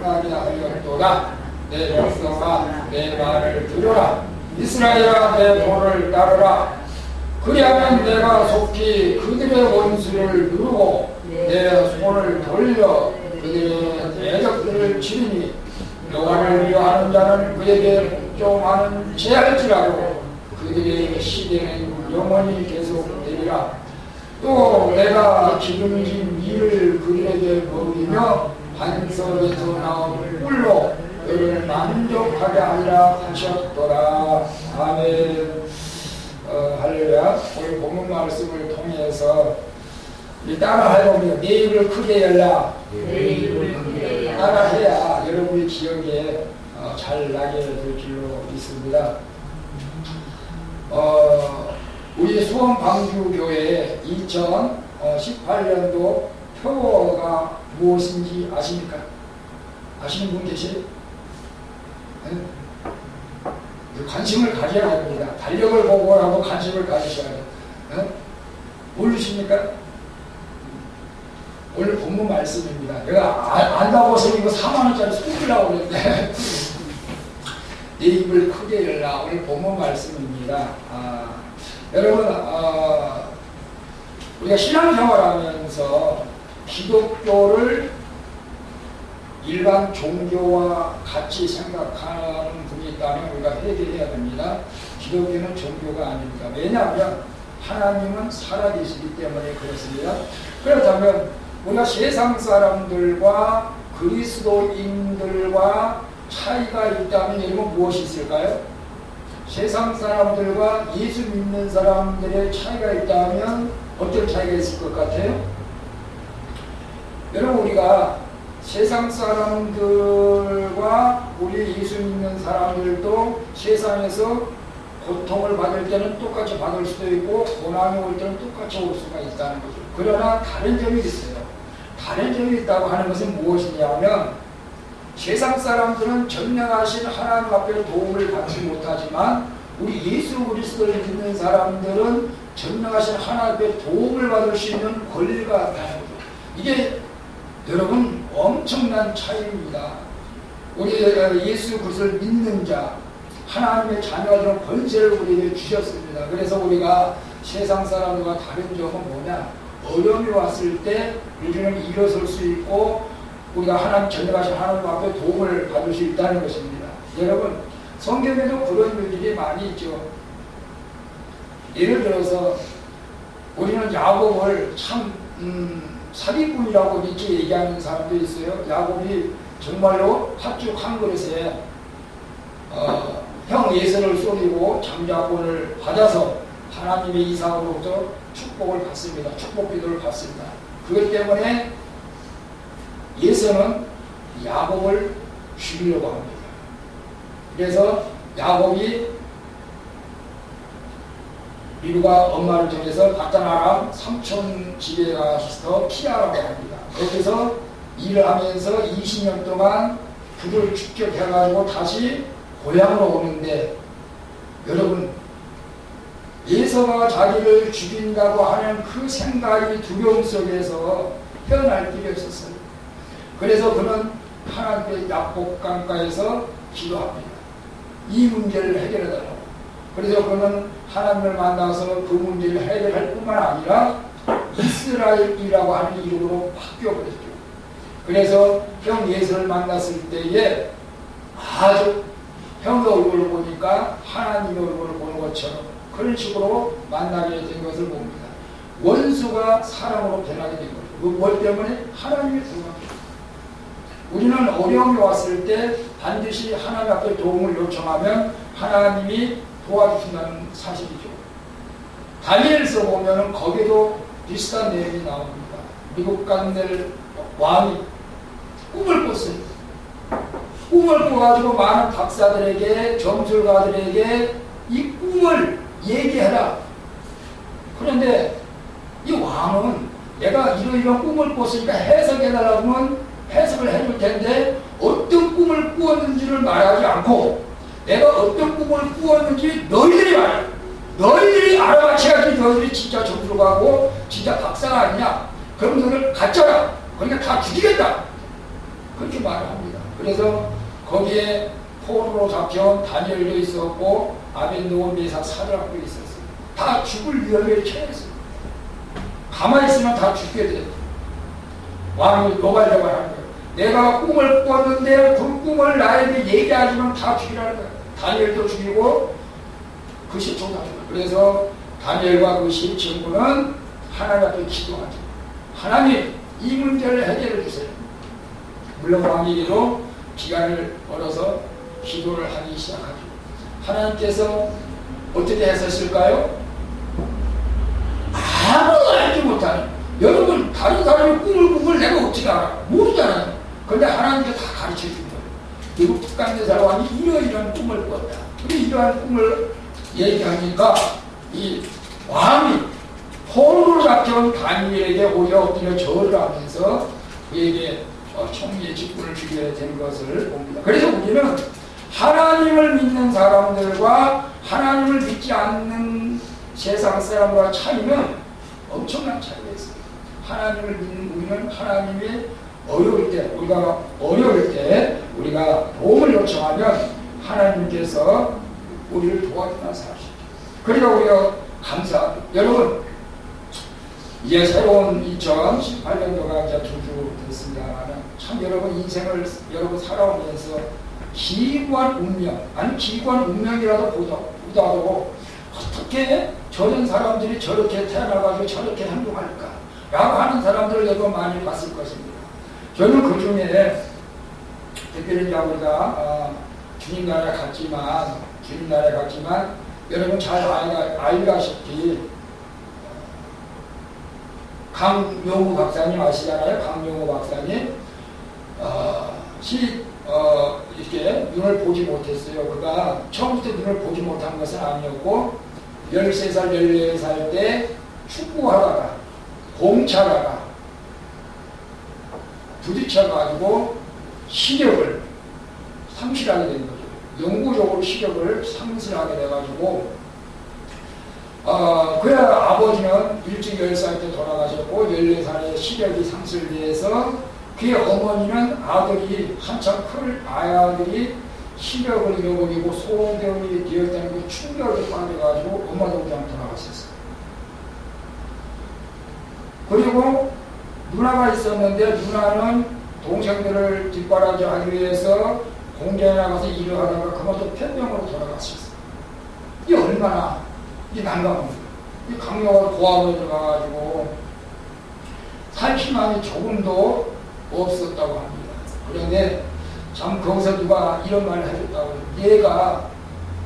하게 하였도다. 내 백성아 내 말을 들으라. 이스라엘아 내 도를 따르라. 그리하면 내가 속히 그들의 원수를 누르고 내 손을 돌려 그들의 대적들을 치리니 여호와를 위하는 자는 그에게 복종하는 죄할지라도 그들의 시대는 영원히 계속되리라. 또 내가 기름진 이를 그들에게 먹이며 반석에서 나온 꿀로 그를 만족하게 하리라 하셨더라. 아멘. 할렐루야. 오늘 본문 말씀을 통해서 따라해보면 내 입을 크게 열라. 따라해야 여러분의 기억에 잘 나게 될 줄로 믿습니다. 우리 수원 광주교회 2018년도 표어가 무엇인지 아십니까? 아시는 분 계세요? 네? 관심을 가져야 합니다. 달력을 보고라도 관심을 가지셔야 돼요. 네? 모르십니까? 오늘 본문 말씀입니다. 내가 안다고 해서 이거 4만원짜리 속이라고 그랬는데 내 입을 크게 열라. 오늘 본문 말씀입니다. 여러분 우리가 신앙생활하면서 기독교를 일반 종교와 같이 생각하는 분이 있다면 우리가 회개해야 됩니다. 기독교는 종교가 아닙니다. 왜냐하면 하나님은 살아계시기 때문에 그렇습니다. 그렇다면 우리가 세상 사람들과 그리스도인들과 차이가 있다면 여러분 무엇이 있을까요? 세상 사람들과 예수 믿는 사람들의 차이가 있다면 어떤 차이가 있을 것 같아요? 여러분 우리가 세상 사람들과 우리 예수 믿는 사람들도 세상에서 고통을 받을 때는 똑같이 받을 수도 있고 고난이 올 때는 똑같이 올 수가 있다는 거죠. 그러나 다른 점이 있어요. 다른 점이 있다고 하는 것은 무엇이냐면 세상 사람들은 전능하신 하나님 앞에 도움을 받지 못하지만 우리 예수 그리스도를 믿는 사람들은 전능하신 하나님 앞에 도움을 받을 수 있는 권리가 있다는 거죠. 이게 여러분 엄청난 차이입니다. 우리 예수 그리스도를 믿는 자 하나님의 자녀들은 권세를 우리에게 주셨습니다. 그래서 우리가 세상 사람들과 다른 점은 뭐냐? 어려움이 왔을 때 우리는 일어설 수 있고 우리가 하나님 전능하신 하나님 앞에 도움을 받을 수 있다는 것입니다. 여러분 성경에도 그런 일들이 많이 있죠. 예를 들어서 우리는 야곱을 참 사기꾼이라고 이렇게 얘기하는 사람도 있어요. 야곱이 정말로 팥죽 한 그릇에 형 예선을 쏘리고 장자권을 받아서 하나님의 이삭으로부터 축복을 받습니다. 축복 기도를 받습니다. 그것 때문에 예선은 야곱을 죽이려고 합니다. 그래서 야곱이 리브가 엄마를 통해서 바다나람 삼촌 집에 가서 피하라고 합니다. 거기서 일을 하면서 20년 동안 그를 축적해가지고 다시 고향으로 오는데 여러분 예서가 자기를 죽인다고 하는 그 생각이 두려움 속에서 헤어날 길이 없었어요. 그래서 그는 하나님의 약복강가에서 기도합니다. 이 문제를 해결해달라고. 그래서 그는 하나님을 만나서 그 문제를 해결할 뿐만 아니라 이스라엘이라고 하는 이름으로 바뀌어버렸죠. 그래서 형 예수를 만났을 때에 아주 형의 얼굴을 보니까 하나님의 얼굴을 보는 것처럼 그런 식으로 만나게 된 것을 봅니다. 원수가 사람으로 변하게 된 거죠. 뭐 때문에? 하나님의 도움입니다. 우리는 어려움이 왔을 때 반드시 하나님 앞에 도움을 요청하면 하나님이 도와주신다는 사실이죠. 다니엘서 보면 거기도 비슷한 내용이 나옵니다. 느부갓네살 왕이 꿈을 꿨어요. 꿈을 꿔가지고 많은 박사들에게 점술가들에게 이 꿈을 얘기해라. 그런데 이 왕은 내가 이런 꿈을 꿨으니까 해석해달라고 하면 해석을 해줄 텐데 어떤 꿈을 꾸었는지를 말하지 않고 내가 어떤 꿈을 꾸었는지 너희들이 말해. 너희들이 알아맞혀야지. 너희들이 진짜 점술가고 진짜 박사가 아니냐. 그럼 너희를 가짜라. 그러니까 다 죽이겠다. 그렇게 말을 합니다. 그래서 거기에 포로로 잡혀온 다니엘도 있었고 아벤노고 메삭 사드락도 있었어요. 다 죽을 위험에 처했어요. 가만히 있으면 다 죽게 돼요. 왕이 노발대발 하는 거예요. 내가 꿈을 꿨는데 그 꿈을 나에게 얘기하지만 다 죽이라는 거예요. 다니엘도 죽이고 그 시초도 다 죽여요. 그래서 다니엘과 그 친구는 하나님 앞에 기도하죠. 하나님 이 문제를 해결해 주세요. 물론 왕에게도 기간을 벌어서 기도를 하기 시작하죠. 하나님께서 어떻게 했었을까요? 아무도 알지 못하는, 여러분 다른 사람이 꿈을 꾸면 내가 어떻게 알아? 모르잖아요. 그런데 하나님께서 다 가르쳐 준 거예요. 미국 북한대사 왕이 이러이러한 꿈을 꿨다. 그리고 이러한 꿈을 얘기하니까 이 왕이 포로로 잡혀온 다니엘에게 오히려 엎드려 절을 하면서 그에게 총리의 직분을 주게 된 것을 봅니다. 그래서 우리는 하나님을 믿는 사람들과 하나님을 믿지 않는 세상 사람과 차이는 엄청난 차이가 있습니다. 하나님을 믿는 우리는 하나님이 어려울 때, 우리가 어려울 때 우리가 도움을 요청하면 하나님께서 우리를 도와주는 사실이죠. 그러니까 우리가 감사합니다. 여러분, 이제 새로운 2018년도가 이제 주주 됐습니다만 참 여러분 인생을 여러분 살아오면서 기구한 운명, 아니 기구한 운명이라도 보다도 어떻게 저런 사람들이 저렇게 태어나가지고 저렇게 행동할까? 라고 하는 사람들을 여러분 많이 봤을 것입니다. 저는 그 중에 특별히 우리가 주님 나라에 갔지만 여러분 잘 알다시피 강용우 박사님 아시잖아요. 강용우 박사님 이렇게 눈을 보지 못했어요. 그가 처음부터 눈을 보지 못한 것은 아니었고 13살, 14살 때 축구하다가 공차다가 부딪혀가지고 시력을 상실하게 된 거죠. 영구적으로 시력을 상실하게 돼가지고 그의 아버지는 일찍 10살 때 돌아가셨고 14살에 시력이 상실돼서 그의 어머니는 아들이 한참 클 아들이 시력을 잃어버리고 소경이 되었다는 그 충격을 받아가지고 엄마도 그냥 돌아가셨어요. 그리고 누나가 있었는데 누나는 동생들을 뒷바라지하기 위해서 공장에 나가서 일을 하다가 그만둬 폐병으로 돌아갔었어요. 이 얼마나 이 난감합니다. 이 강력한 고압으로 들어가가지고 살 희망이 조금도 없었다고 합니다. 그런데 참 거기서 누가 이런 말을 해줬다고 해요. 얘가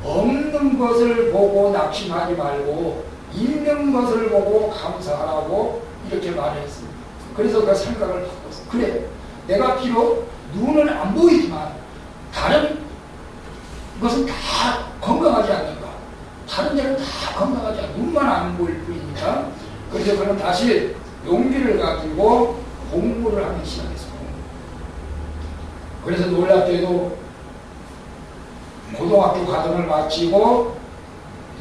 없는 것을 보고 낙심하지 말고 있는 것을 보고 감사하라고 이렇게 말했습니다. 그래서 그 생각을 바꿨어요. 그래, 내가 비록 눈은 안 보이지만 다른 것은 다 건강하지 않는가? 다른 데는 다 건강하지 않아. 눈만 안 보일 뿐이니까. 그래서 그는 다시 용기를 가지고 공부를 하기 시작했어요. 그래서 놀랍게도 고등학교 과정을 마치고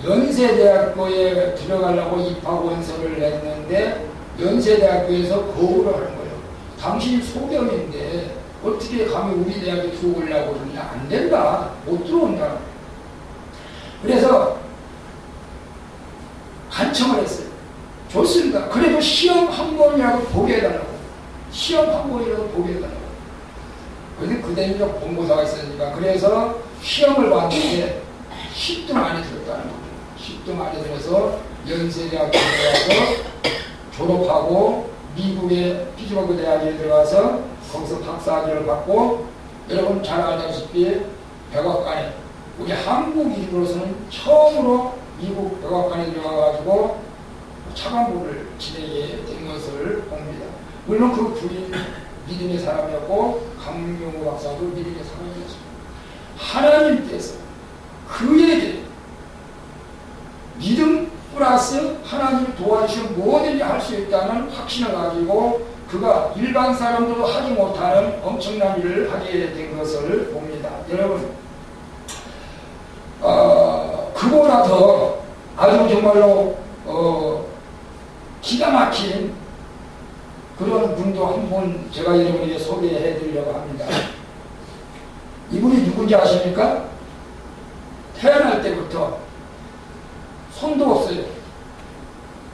연세대학교에 들어가려고 입학원서를 냈는데 연세대학교에서 거부를 하는 거예요. 당신이 소경인데 어떻게 감히 우리 대학에 들어오려고 그러냐? 안 된다. 못 들어온다. 그래서 간청을 했어요. 좋습니다. 그래도 시험 한 번이라도 보게 해달라고. 시험 한 번이라도 보게 해달라고. 그런데 그대는 본고사가 있으니까 그래서 시험을 봤는데 10등 안에 들었다는 거죠. 10등 안에 들어서 연세대학교에 들어가서 졸업하고 미국의 피츠버그 대학에 들어가서 거기서 박사학위를 받고 여러분 잘 알다시피 백악관에 우리 한국인으로서는 처음으로 미국 백악관에 들어가가지고 차관보를 지내게 된 것을 봅니다. 물론 그 둘이 믿음의 사람이었고 강용우 박사도 믿음의 사람이었습니다. 하나님께서 그에게 믿음 플러스 하나님이 도와주시면 뭐든지 할 수 있다는 확신을 가지고 그가 일반 사람들도 하지 못하는 엄청난 일을 하게 된 것을 봅니다. 여러분 그보다 더 아주 정말로 기가 막힌 그런 분도 한 분 제가 여러분에게 소개해 드리려고 합니다. 이분이 누군지 아십니까? 태어날 때부터 손도 없어요.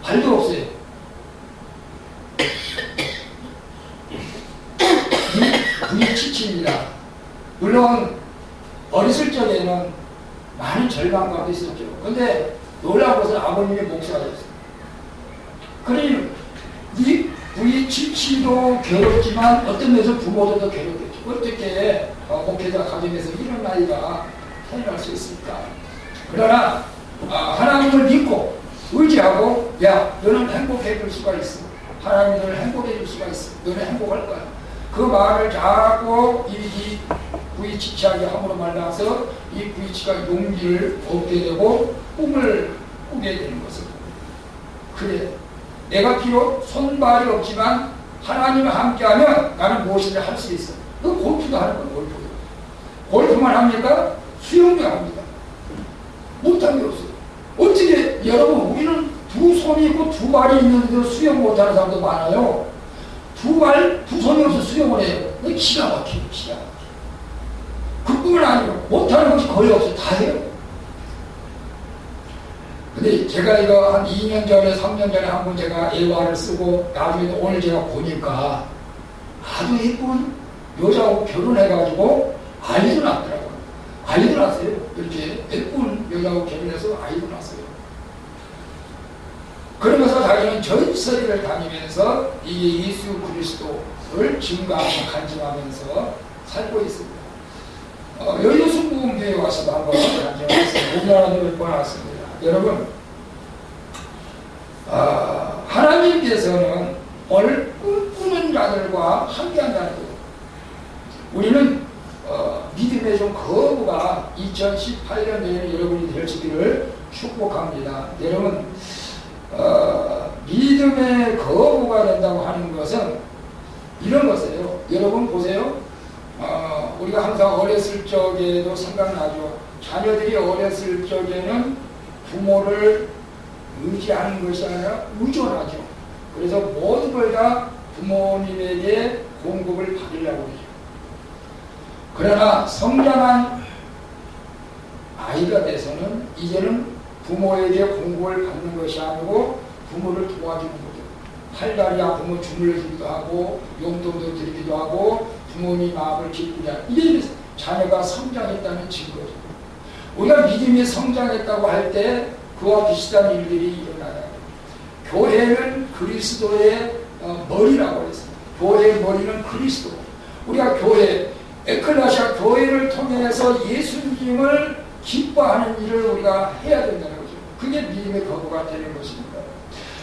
발도 없어요. 부이치치입니다. 물론 어렸을 적에는 많은 절망감도 있었죠. 근데 놀라운 것은 아버님의 목사가 됐어요. 그러니 이 부이치치도 괴롭지만 어떤 면에서 부모도 더 괴롭겠죠. 어떻게 목회자 가정에서 이런 아이가 태어날 수 있을까? 그러나 하나님을 믿고 의지하고, 야, 너는 행복해질 수가 있어. 하나님이 너를 행복해질 수가 있어. 너는 행복할 거야. 그 말을 자꾸 이 부이치치에게 함으로 말미암아서 이 부이치가 용기를 얻게 되고 꿈을 꾸게 되는 것을. 그래, 내가 비록 손발이 없지만 하나님과 함께하면 나는 무엇이든 할 수 있어. 그 골프도 하는 거야. 골프만 합니까? 수영도 합니다. 못하는 게 없어요. 어떻게, 여러분, 우리는 두 손이 있고 두 발이 있는데도 수영 못하는 사람도 많아요. 두 발, 두 손이 없어 수영을 해요. 기가 막혀요. 기가 막혀요. 그뿐만 아니고 못하는 것이 거의 없어요. 다 해요. 근데 제가 이거 한 2년 전에 3년 전에 한번 제가 예화를 쓰고 나중에 또 오늘 제가 보니까 아주 예쁜 여자하고 결혼해가지고 아이도 낳더라고요. 아이도 낳았어요. 이렇게 예쁜 여자하고 결혼해서 아이도 낳았어요. 그러면서 자기는 전 세계를 다니면서 이 예수 그리스도를 증거하고 간증하면서 살고 있습니다. 여의도 순복음교회에 와서도 한번 간증했습니다. 우리나라도 몇 번 왔습니다. 여러분, 하나님께서는 오늘 꿈꾸는 자들과 함께한다는 거예요. 우리는 믿음의 좀 거부가 2018년 내에 여러분이 되시기를 축복합니다. 여러분, 믿음의 거부가 된다고 하는 것은 이런 것이에요. 여러분 보세요. 우리가 항상 어렸을 적에도 생각나죠. 자녀들이 어렸을 적에는 부모를 의지하는 것이 아니라 의존하죠. 그래서 모든 걸 다 부모님에게 공급을 받으려고 해요. 그러나 성장한 아이가 돼서는 이제는 부모에게 공급을 받는 것이 아니고 부모를 도와주는 거죠. 팔다리 아프면 주물러주기도 하고 용돈도 드리기도 하고 부모님 마음을 기쁘게 하는, 이게 자녀가 성장했다는 증거죠. 우리가 믿음이 성장했다고 할 때 그와 비슷한 일들이 일어나요. 교회는 그리스도의 머리라고 했습니다. 교회의 머리는 그리스도. 우리가 교회, 에클레시아 교회를 통해서 예수님을 기뻐하는 일을 우리가 해야 된다는 거죠. 그게 믿음의 거부가 되는 것입니다.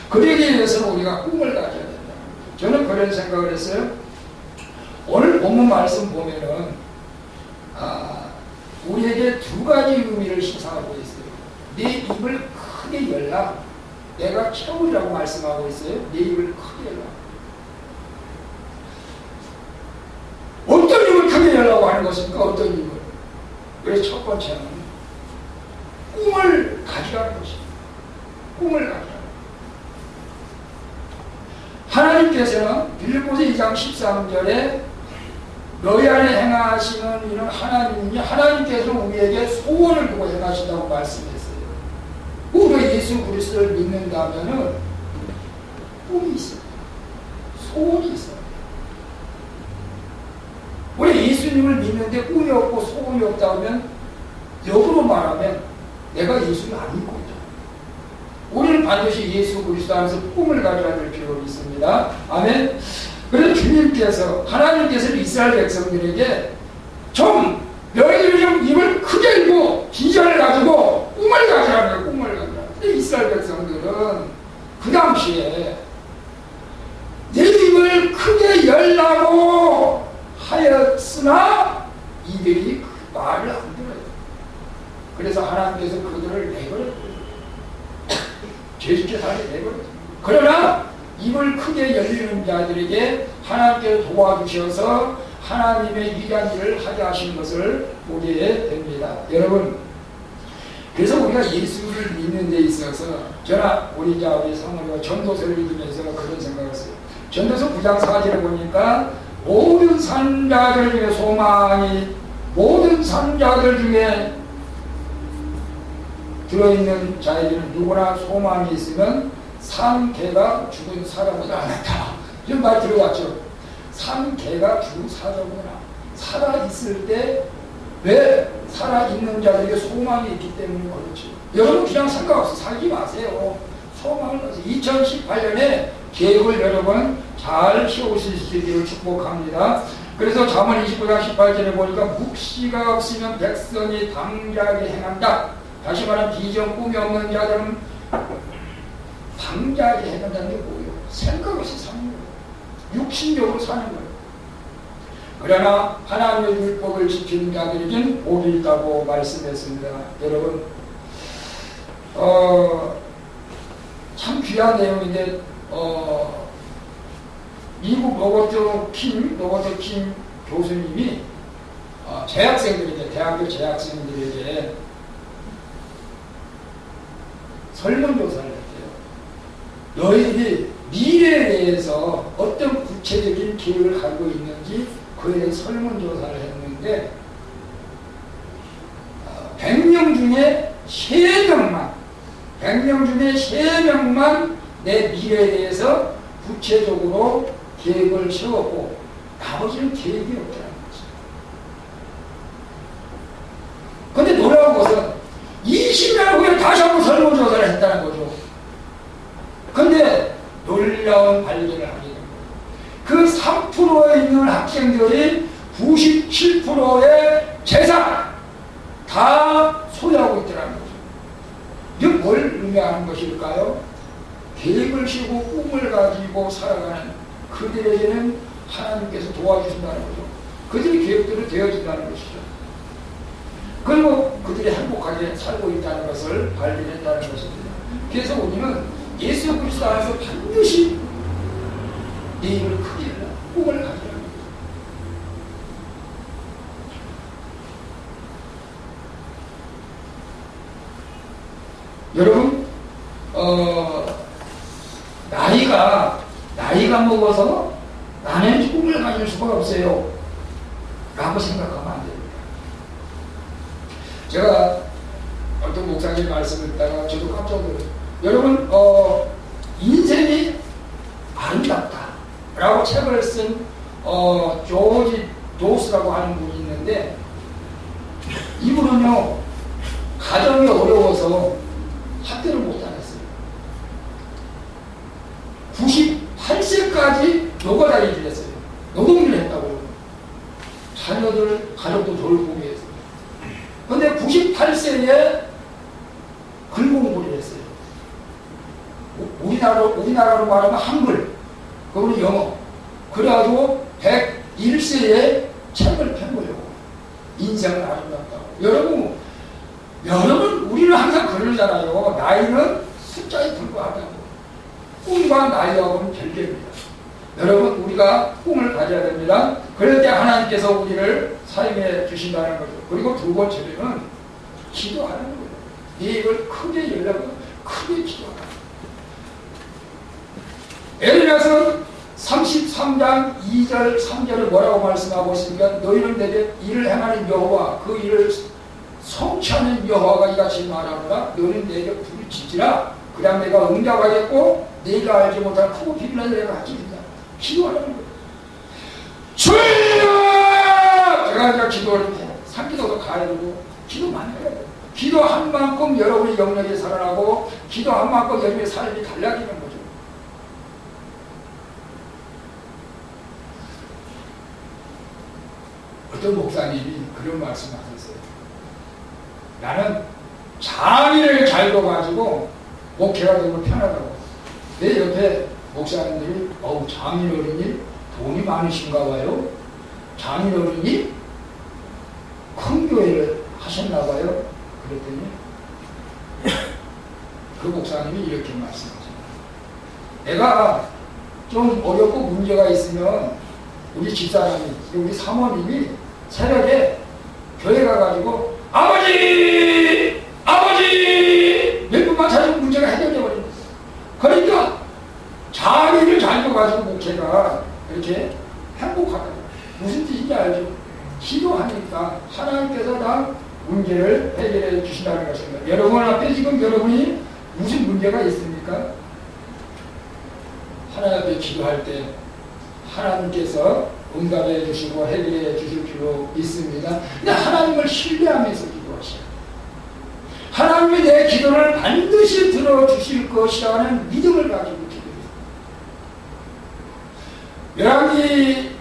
그러기 위해서는 우리가 꿈을 가져야 된다는 거죠. 저는 그런 생각을 했어요. 오늘 본문 말씀 보면은 우리에게 두 가지 의미를 시사하고 있어요. 네 입을 크게 열라. 내가 채우라고 말씀하고 있어요. 네 입을 크게 열라. 어떤 입을 크게 열라고 하는 것입니까? 어떤 입을? 그래서 첫 번째는 꿈을 가지라는 것입니다. 꿈을 가지라. 하나님께서는 빌립보서 2장 13절에 너희 안에 행하시는 이는 하나님이니 하나님께서는 우리에게 소원을 두고 행하신다고 말씀했어요. 우리가 예수 그리스도를 믿는다면은 꿈이 있어요. 소원이 있어요. 우리 예수님을 믿는데 꿈이 없고 소원이 없다면 역으로 말하면 내가 예수를 안 믿고 있다. 우리는 반드시 예수 그리스도 안에서 꿈을 가져야 될 필요가 있습니다. 아멘. 그래서 주님께서, 하나님께서 이스라엘 백성들에게 좀 너희들이 좀 입을 크게 열고 비전을 가지고 꿈을 가져라. 꿈을 가져라. 근데 이스라엘 백성들은 그 당시에 내 입을 크게 열라고 하였으나 이들이 그 말을 안 들어요. 그래서 하나님께서 그들을 내버렸어요. 죄짓게 살게 내버렸어요. 그러나 입을 크게 열리는 자들에게 하나님께서 도와주셔서 하나님의 위대한 일을 하게 하시는 것을 보게 됩니다. 여러분, 그래서 우리가 예수를 믿는 데 있어서 저나 우리 성모님과 전도서를 읽으면서 그런 생각을 했어요. 전도서 9장 4절에 보니까 모든 산자들 중에 소망이 모든 산자들 중에 들어있는 자에게는 누구나 소망이 있으면 산 개가 죽은 사자보다 낫다. 이런 말 들어봤죠. 산 개가 죽은 사자보다 낫다. 살아있을 때 왜 살아있는 자들에게 소망이 있기 때문에 그렇죠. 여러분 그냥 생각 없이 살지 마세요. 소망을 가지고 2018년에 계획을 여러분 잘 세우실 수 있기를 축복합니다. 그래서 잠언 29장 18절에 보니까 묵시가 없으면 백성이 당자하게 행한다. 다시 말하면 비전 꿈이 없는 자들은 당자하게 행한다는 게 뭐예요? 생각 없이 사는 거예요. 육신적으로 사는 거예요. 그러나 하나님의 율법을 지키는 자들에겐 복이 있다고 말씀했습니다. 여러분 참 귀한 내용인데 미국 로버트 킹 교수님이 재학생들에게 대학교 재학생들에게 설문조사를 했대요. 너희들이 미래에 대해서 어떤 구체적인 계획을 가지고 있는지 그에 대해 설문조사를 했는데 100명 중에 3명만 내 미래에 대해서 구체적으로 계획을 세웠고 나머지는 계획이 없다는 거죠. 그런데 놀라운 것은 20년 후에 다시 한번 설문조사를 했다는 거죠. 그런데 놀라운 발견을 하게 됩니다. 그 3%에 있는 학생들이 97%의 재산 다 소유하고 있더라는 거죠. 이게 뭘 의미하는 것일까요? 계획을 세우고 꿈을 가지고 살아가는 그들에게는 하나님께서 도와주신다는 거죠. 그들의 계획대로 되어진다는 것이죠. 그리고 그들이 행복하게 살고 있다는 것을 발견했다는 것입니다. 그래서 우리는 예수 그리스도 안에서 반드시 내 힘을 크게 해라. 꿈을 가지라. 여러분, 나이가 먹어서 나는 꿈을 가질 수가 없어요. 라고 생각하면 안 됩니다. 제가 어떤 목사님 말씀을 듣다가 저도 깜짝 놀랐어요. 여러분, 인생이 아름답다. 라고 책을 쓴, 조지 도스라고 하는 분이 있는데, 이분은요, 가정이 어려워서 학교를 못 다녔어요. 98세까지 노가다리를 했어요. 노동일을 했다고요. 자녀들, 가족도 돌보기 위해서. 그런데 98세에 글공부를 했어요. 우리나라로 말하면 한글, 그리고 영어. 그래가지고 101세에 책을 편 거예요. 인생은 아름답다고. 여러분, 우리는 항상 그러잖아요. 나이는 숫자에 불과하다고. 꿈과 나이하고는 별개입니다. 여러분, 우리가 꿈을 가져야 됩니다. 그럴 때 하나님께서 우리를 사용해 주신다는 거죠. 그리고 두 번째는 기도하는 거예요. 네 입을 크게 열라고 크게 기도하라. 에레미야서 33장 2절 3절을 뭐라고 말씀하고 있습니까? 너희는 내게 일을 행하는 여호와 그 일을 성취하는 여호와가 이같이 말하노라. 너는 내게 부르짖으라. 그 다음 내가 응답하겠고 내가 알지 못한 크고 비밀한 내가 하시리라. 기도하라는 거예요. 주여! 제가 이제 기도를 해요. 산기도도 가야 되고 기도 많이 해야 돼요. 기도한 만큼 여러분의 영역이 살아나고 기도한 만큼 여러분의 삶이 달라지는 거죠. 어떤 목사님이 그런 말씀하셨어요. 나는 장인을 잘 둬가지고 목회가 되고 편하다고. 내 옆에 목사님들이 장인 어른이 돈이 많으신가 봐요. 장인 어른이 큰 교회를 하셨나 봐요. 그랬더니 그 목사님이 이렇게 말씀하셨어요. 내가 좀 어렵고 문제가 있으면 우리 집사람이, 우리 사모님이 새벽에 교회 가가지고 아버지! 몇 분만 찾으면 문제가 해결돼 버립니다. 그러니까 자기를 잘 둬가지고 목회가 이렇게 행복하다. 무슨 뜻인지 알죠? 기도하니까 하나님께서 다 문제를 해결해 주신다는 것입니다. 여러분 앞에 지금 여러분이 무슨 문제가 있습니까? 하나님 앞에 기도할 때 하나님께서 응답해 주시고 해결해 주실 필요 있습니다. 근데 하나님을 신뢰하면서 기도하셔야 돼요. 하나님이 내 기도를 반드시 들어주실 것이라는 믿음을 가지고 기도해요.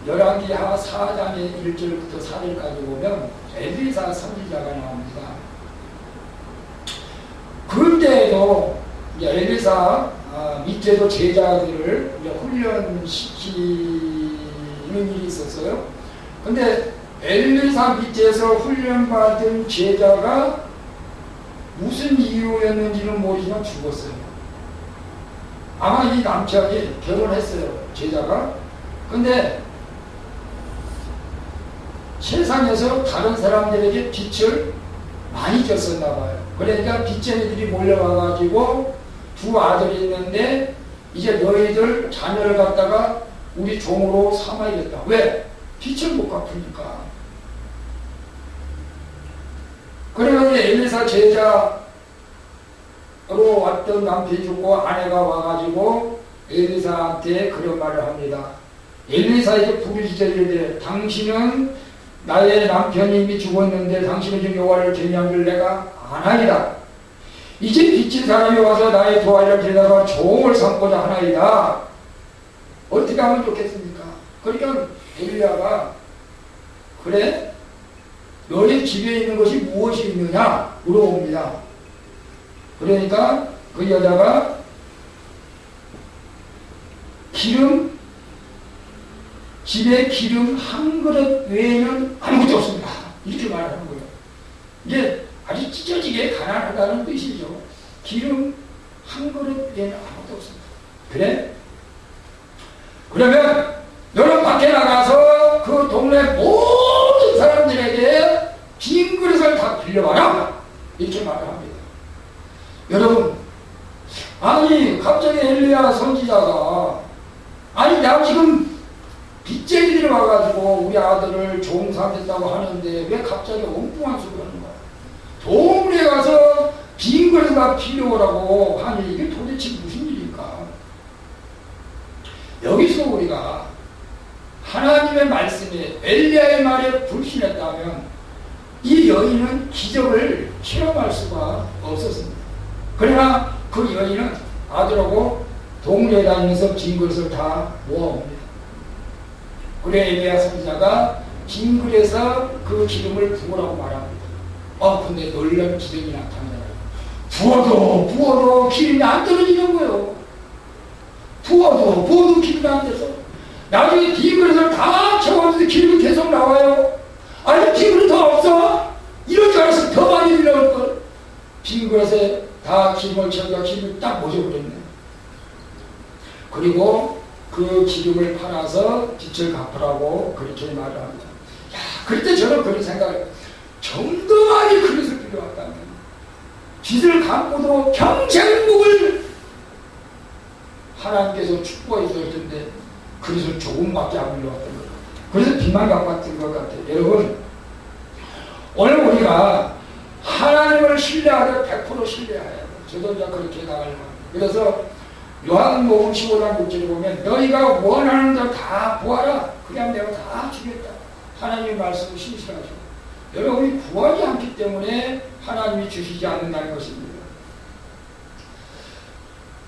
열왕기하 4장의 1절부터 4절까지 보면 엘리사 선지자가 나옵니다. 그때에도 엘리사 밑에도 제자들을 훈련시키는 일이 있었어요. 근데 엘리사 밑에서 훈련받은 제자가 무슨 이유였는지는 모르지만 죽었어요. 아마 이 남편이 결혼했어요, 제자가. 근데 세상에서 다른 사람들에게 빛을 많이 줬었나 봐요. 그러니까 빚쟁이들이 몰려와가지고 두 아들이 있는데 이제 너희들 자녀를 갖다가 우리 종으로 삼아야겠다. 왜? 빚을 못 갚으니까. 그러면 엘리사 제자로 왔던 남편이 죽고 아내가 와가지고 엘리사한테 그런 말을 합니다. 엘리사에게 부르짖으되 당신은 나의 남편이 이미 죽었는데 당신은 지금 여호와를 경외한 줄 내가 아나이다. 이제 빚진 사람이 와서 나의 도화를 빌다가 종을 삼고자 하나이다. 어떻게 하면 좋겠습니까? 그러니까 엘리야가 그래? 너희 집에 있는 것이 무엇이 있느냐? 물어봅니다. 그러니까 그 여자가 집에 기름 한 그릇 외에는 아무것도 없습니다. 이렇게 말하는 거예요. 이게 아주 찢어지게 가난하다는 뜻이죠. 기름 한 그릇 외에는 아무것도 없습니다. 그래? 그러면 너는 밖에 나가서 그 동네 모든 사람들에게 빈 그릇을 다 빌려와라. 이렇게 말을 합니다. 여러분, 아니 갑자기 엘리야 선지자가 아니 나 지금 빚쟁이들이 와가지고 우리 아들을 종 삼겠다고 하는데 왜 갑자기 엉뚱한 소리를 하는 거야? 동물에 가서 빈 그릇을 다 빌려오라고 하니 이게 도대체 무슨 일일까? 여기서 우리가 하나님의 말씀에 엘리야의 말에 불신했다면 이 여인은 기적을 체험할 수가 없었습니다. 그러나 그 여인은 아들하고 동네에 다니면서 빈 그릇을 다 모아옵니다. 그래 엘리야 선지자가 빈 그릇에서 그 기름을 부으라고 말합니다. 근데 놀라운 기적이 나타나요. 부어도 기름이 안 떨어지는 거예요. 부어도 기름이 안 돼서 나중에 빈 그릇을 다 채웠는데 기름이 계속 나와요. 아니 빈 그릇 더 없어? 이럴 줄 알았으면 더 많이 빌려올걸. 빈 그릇에 다 기름을 채우니까 기름이 딱 멎어버렸네. 그리고 그 기름을 팔아서 빚을 갚으라고 그렇게 말을 합니다. 야, 그때 저는 그런 생각을 정당하게 그릇을 빌려왔다면 빚을 갚고도 평생 묵을 하나님께서 축복해 주실 텐데 그릇을 조금밖에 안 빌려왔던 것 같아요. 그래서 빚만 갚았던 것 같아요. 여러분, 오늘 우리가 하나님을 신뢰하되 100% 신뢰해야 해요. 저도 이제 그렇게 나가려고 합니다. 그래서 요한복음 15장 6절에 보면 너희가 원하는 대로 다 구하라. 그냥 내가 다 주겠다. 하나님의 말씀은 신실하죠. 여러분이 구하지 않기 때문에 하나님이 주시지 않는다는 것입니다.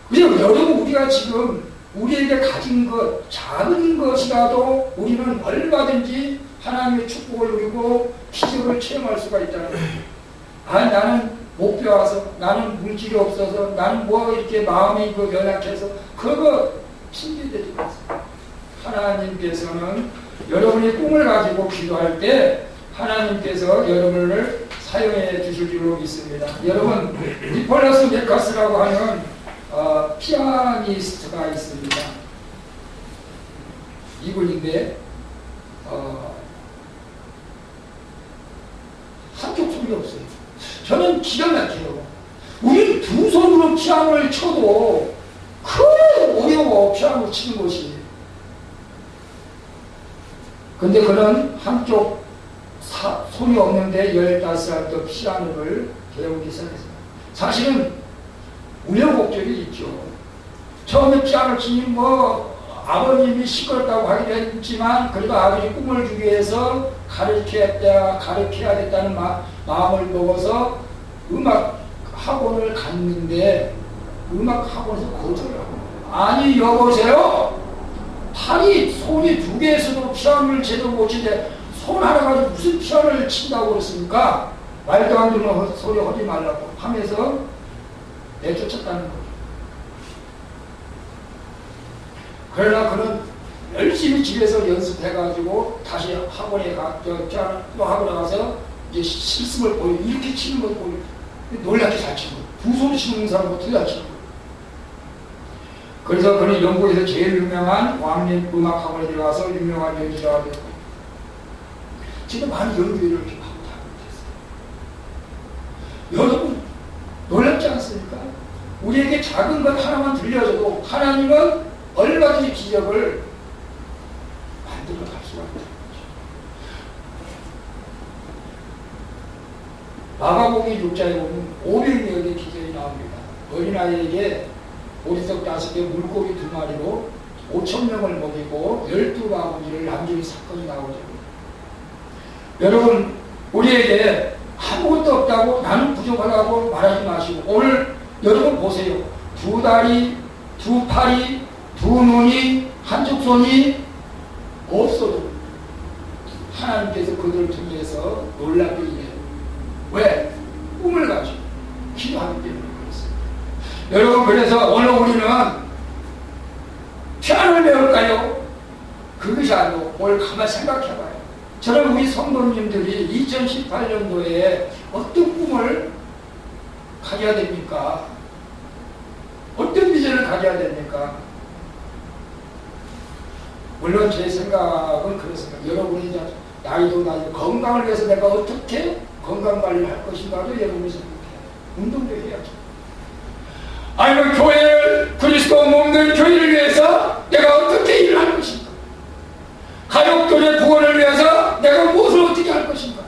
그리고 여러분 우리가 지금 우리에게 가진 것 작은 것이라도 우리는 얼마든지 하나님의 축복을 누리고 기적을 체험할 수가 있다는 거예요. 나는 못 배워서, 나는 물질이 없어서, 나는 뭐 이렇게 마음이 연약해서 그거 핑계대지 마세요. 하나님께서는 여러분이 꿈을 가지고 기도할 때 하나님께서 여러분을 사용해 주실 줄로 믿습니다. 여러분, 니콜라스 메카스라고 하는 피아니스트가 있습니다. 이분인데 한쪽 손이 없어요. 저는 기가 막혀요. 우리 두 손으로 피아노를 쳐도 어려워, 피아노 치는 것이. 근데 그는 한쪽 손이 없는데 15살 때 피아노를 배우기 시작했습니다. 사실은 우여곡절이 있죠. 처음에 피아노 치니 아버님이 시끄럽다고 하기도 했지만 그래도 아버지 꿈을 주기 위해서 가르쳐야겠다는 마음을 먹어서 음악 학원을 갔는데 음악 학원에서 거절을 하고, 아니 여보세요, 손이 2개에서도 피아노를 제대로 못 치는데 손 하나 가지고 무슨 피아노를 친다고 그랬습니까? 말도 안 되는 소리 하지 말라고 하면서 내쫓았다는 거죠. 그러나 그는 열심히 집에서 연습해가지고 다시 학원에 또 학원에 가서 이제 실습을 보여, 이렇게 치는 걸 보여. 놀랍게 잘 치는 거예요. 두 손 치는 사람보다 더 잘 치는 거예요. 그래서 그는 영국에서 제일 유명한 왕립 음악학원에 들어가서 유명한 연주자가 됐고, 지금 많은 연주회를 이렇게 하고 있어요. 여러분, 놀랍지 않습니까? 우리에게 작은 것 하나만 들려줘도 하나님은 얼마든지 기적을 만들어 갈 수가 있다는 거죠. 마가복음 6장에 보면 500명의 기적이 나옵니다. 어린아이에게 보리떡 5개, 물고기 2마리로 5,000명을 먹이고 12바구니를 남기는 사건이 나오죠. 여러분, 우리에게 아무것도 없다고, 나는 부족하다고 말하지 마시고, 오늘 여러분 보세요. 2다리, 2팔이, 2눈이, 한쪽 손이 없어도 하나님께서 그들을 통해서 놀랍게 일해요. 왜? 꿈을 가지고 기도하기 때문에 그렇습니다. 여러분, 그래서 오늘 우리는 피아노를 배울까요? 그것이 아니고 오늘 가만히 생각해봐요. 저는 우리 성도님들이 2018년도에 어떤 꿈을 가져야 됩니까? 어떤 비전을 가져야 됩니까? 물론 제 생각은 그렇습니다. 여러분이 이제 나이도 나이고 건강을 위해서 내가 어떻게 건강관리를 할 것인가도 여러분이 생각해요. 운동도 해야죠. 아니면 교회를, 그리스도 몸된 교회를 위해서 내가 어떻게 일을 할 것인가? 가족들의 구원을 위해서 내가 무엇을 어떻게 할 것인가?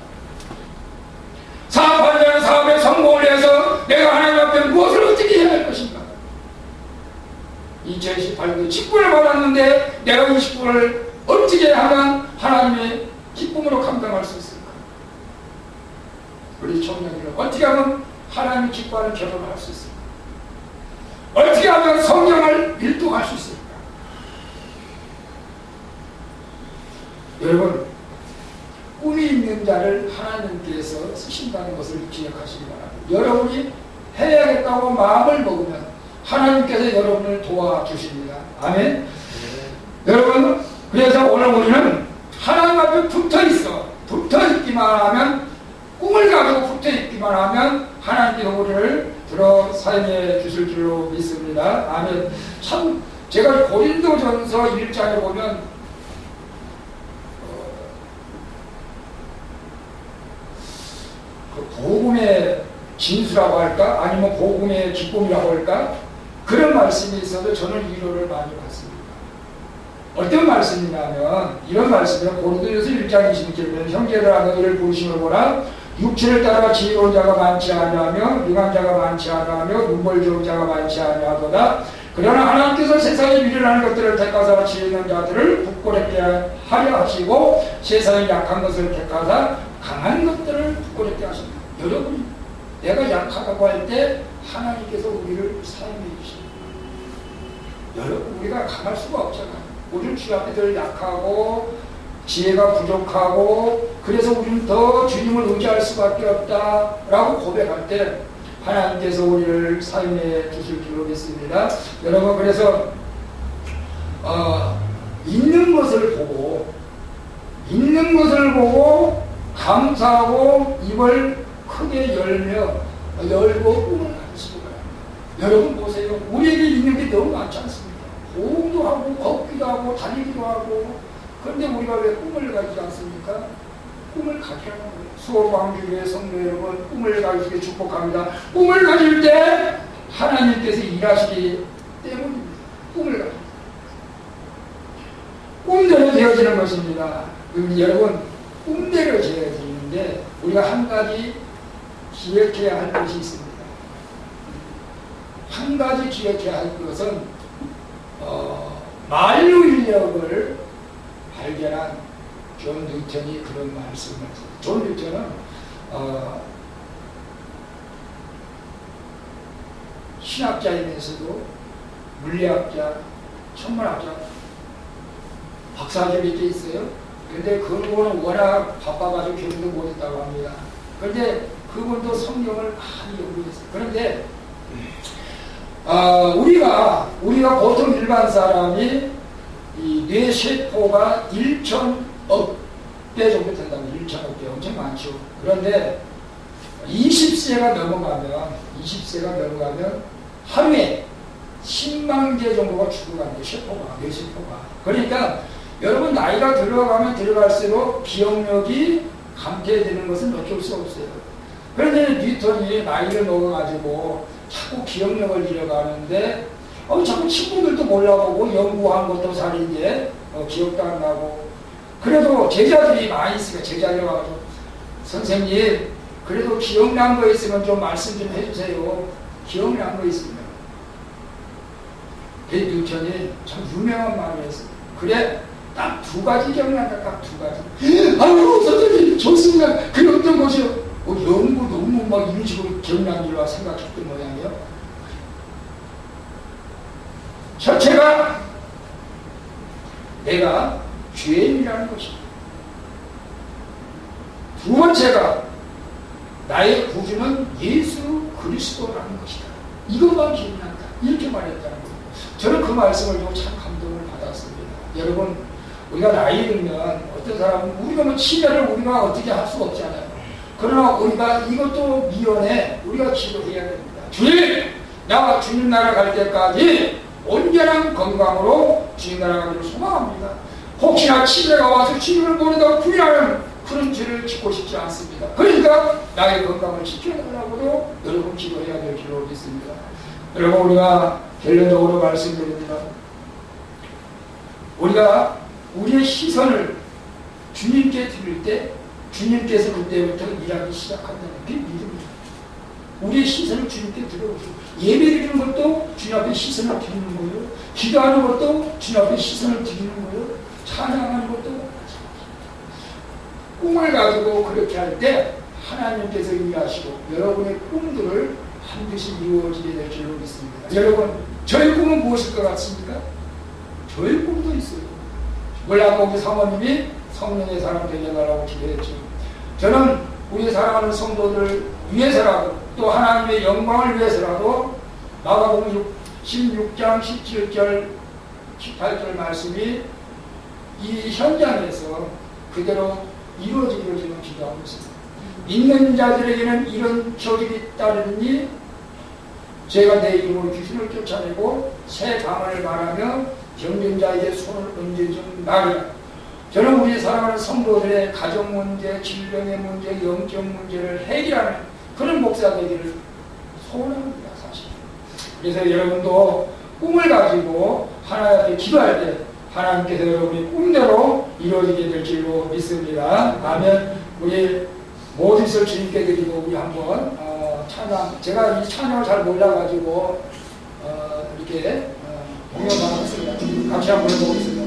사업하려는 사업의 성공을 위해서 내가 하나님 앞에 무엇을 어떻게 해야 할 것인가? 2018년에 직분을 받았는데 내가 이 직분을 어떻게 하면 하나님의 기쁨으로 감당할 수 있을까? 우리 청년들은 어떻게 하면 하나님의 기뻐하는 결혼을 할 수 있을까? 어떻게 하면 성경을 일독할 수 있을까? 여러분, 꿈이 있는 자를 하나님께서 쓰신다는 것을 기억하시기 바랍니다. 여러분이 해야겠다고 마음을 먹으면 하나님께서 여러분을 도와주십니다. 아멘. 여러분, 그래서 오늘 우리는 하나님 앞에 붙어있기만 하면, 꿈을 가지고 붙어있기만 하면 하나님께서 우리를 들어 사용해 주실 줄로 믿습니다. 아멘. 참, 제가 고린도전서 1장에 보면 그 복음의 진수라고 할까? 아니면 복음의 기쁨이라고 할까? 그런 말씀이 있어도 저는 위로를 많이 받습니다. 어떤 말씀이냐면, 이런 말씀이에요. 고린도전서 1장 26절에 형제들아, 너희를 부르심을 보라. 육체를 따라 지혜로운 자가 많지 아니하며 능한 자가 많지 아니하며 눈벌 좋은 자가 많지 아니하도다. 그러나 하나님께서 세상에 미련한 것들을 택하사 지혜 있는 자들을 부끄럽게 하려 하시고 세상에 약한 것을 택하사 강한 것들을 부끄럽게 하십니다. 여러분이 내가 약하다고 할 때 하나님께서 우리를 사용해 주십니다. 여러분, 우리가 강할 수가 없잖아요. 우리는 주 앞에 늘 약하고 지혜가 부족하고, 그래서 우리는 더 주님을 의지할 수밖에 없다라고 고백할 때 하나님께서 우리를 사용해 주실 줄로 믿습니다. 여러분, 그래서 있는 것을 보고 감사하고 입을 크게 열고 꿈을 가지시기 바랍니다. 여러분 보세요. 우리에게 있는 게 너무 많지 않습니까? 호흡도 하고 걷기도 하고 달리기도 하고. 그런데 우리가 왜 꿈을 가지지 않습니까? 꿈을 가져야 하는 거예요. 수호광주교회 성도 여러분, 꿈을 가지시길 축복합니다. 꿈을 가질 때 하나님께서 일하시기 때문입니다. 꿈을 가질 때 꿈대로 되어지는 것입니다. 그럼 여러분 꿈대로 지어야 되는데 우리가 한 가지 기억해야 할 것이 있습니다. 한 가지 기억해야 할 것은 만유인력을 발견한 존 뉴턴이 그런 말씀을 했어요. 존 뉴턴은 신학자이면서도 물리학자, 천문학자, 박사학위 몇 개 있어요. 그런데 그분은 워낙 바빠가지고 결혼도 못했다고 합니다. 그런데 그분도 성경을 많이 연구했어요. 그런데 우리가 보통 일반 사람이 이 뇌세포가 1,000억 배 정도 된다고. 1,000억 배 엄청 많죠. 그런데 20세가 넘어가면 하루에 10만 개 정도가 죽어가는데 뇌세포가. 그러니까 여러분 나이가 들어가면 들어갈수록 기억력이 감퇴되는 것은 어쩔 수 없어요. 그런데 뉴턴이 나이를 먹어가지고 자꾸 기억력을 잃어가는데 자꾸 친구들도 몰라보고 연구한 것도 살인데 기억도 안 나고. 그래도 제자들이 많이 있으니까 제자들 와가지고 선생님 그래도 기억난 거 있으면 좀 말씀 좀 해주세요. 기억난 거 있으면. 뉴턴이 참 유명한 말을 했어요. 그래 딱 2가지 기억난다. 딱 2가지. 아유 선생님 좋습니다. 그게 어떤 것이요? 연구 너무 막 이런 식으로 기억난 줄로 생각했던 모양이에요. 첫째가 내가 죄인이라는 것이다. 2번째가 나의 구주는 예수 그리스도라는 것이다. 이것만 기억난다. 이렇게 말했다는 거예요. 저는 그 말씀을 보고 참 감동을 받았습니다. 여러분 우리가 나이 들면 어떤 사람은 우리가 뭐 치매를 우리가 어떻게 할 수 없잖아요. 그러나 우리가 이것도 미연에 우리가 기도해야 됩니다. 주님! 나와 주님 나라 갈 때까지 온전한 건강으로 주님 나라 가기를 소망합니다. 혹시나 치매가 와서 주님을 모르다가 부인하는 그런 죄를 짓고 싶지 않습니다. 그러니까 나의 건강을 지켜달라고도 여러분 기도해야 될 줄로 믿습니다. 여러분 우리가 결론적으로 말씀드립니다. 우리가 우리의 시선을 주님께 드릴 때 주님께서 그때부터 일하기 시작한다는 게 믿음입니다. 우리의 시선을 주님께 드려보세요. 예배 드리는 것도 주님 앞에 시선을 드리는 거예요. 기도하는 것도 주님 앞에 시선을 드리는 거예요. 찬양하는 것도 꿈을 가지고 그렇게 할 때 하나님께서 일하시고 여러분의 꿈들을 반드시 이루어지게 될 줄로 믿습니다. 여러분 저의 꿈은 무엇일 것 같습니까? 저의 꿈도 있어요. 물론 아까 우리 사모님이 성령의 사람 되게 해달라고 기도했죠. 저는 우리 사랑하는 성도들 위해서라도 또 하나님의 영광을 위해서라도 마가복음 16장 17절 18절 말씀이 이 현장에서 그대로 이루어지기를 저는 기도하고 있습니다. 믿는 자들에게는 이런 저길이 따르니 제가 내 이름으로 귀신을 쫓아내고 새 방언을 말하며 병든 자에게 손을 얹어준 날이라. 저는 우리 사랑하는 성도들의 가정 문제, 질병의 문제, 영적 문제를 해결하는 그런 목사 되기를 소원합니다, 사실. 그래서 여러분도 꿈을 가지고 하나님 앞에 기도할 때 하나님께서 여러분이 꿈대로 이루어지게 될 줄로 믿습니다. 아멘. 우리 모든 것을 주님께 드리고 우리 한번 찬양, 제가 이 찬양을 잘 몰라가지고 이렇게 공연을 하겠습니다. 같이 한번 해보겠습니다.